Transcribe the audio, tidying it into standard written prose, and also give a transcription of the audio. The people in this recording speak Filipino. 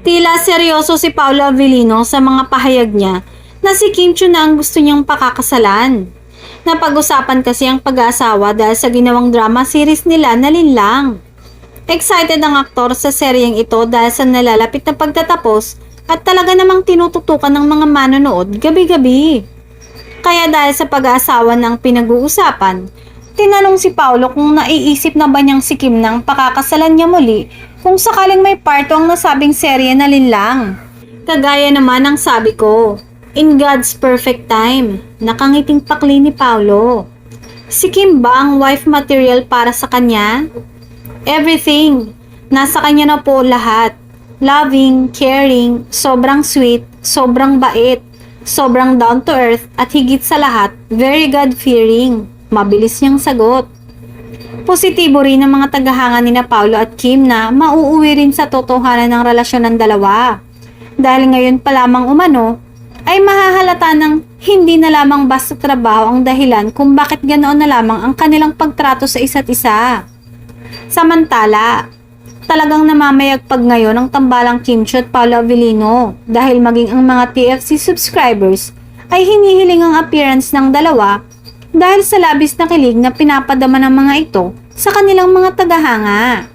Tila seryoso si Paolo Avellino sa mga pahayag niya na si Kim Chiu na ang gusto niyang pakakasalan. Napag-usapan kasi ang pag-aasawa dahil sa ginawang drama series nila na Linlang. Excited ang aktor sa seryeng ito dahil sa nalalapit na pagtatapos at talaga namang tinututukan ng mga manonood gabi-gabi. Kaya dahil sa pag-aasawa ng pinag-uusapan, tinanong si Paolo kung naiisip na ba niyang si Kim nang pakakasalan niya muli kung sakaling may parto ang nasabing serye na Linlang. Kagaya naman ang sabi ko, in God's perfect time, nakangiting pakli ni Paolo. Si Kim ba ang wife material para sa kanya? Everything. Nasa kanya na po lahat. Loving, caring, sobrang sweet, sobrang bait, sobrang down to earth at higit sa lahat, very God-fearing. Mabilis niyang sagot. Positibo rin ang mga tagahanga ni na Paolo at Kim na mauuwi rin sa totohanan ng relasyon ng dalawa. Dahil ngayon pa lamang umano, ay mahahalata ng hindi na lamang basta trabaho ang dahilan kung bakit ganoon na lamang ang kanilang pagtrato sa isa't isa. Samantala, talagang namamayagpag ngayon ang tambalang Kim Chiu at Paolo Avellino dahil maging ang mga TFC subscribers ay hinihiling ang appearance ng dalawa dahil sa labis na kilig na pinapadama ng mga ito sa kanilang mga tagahanga.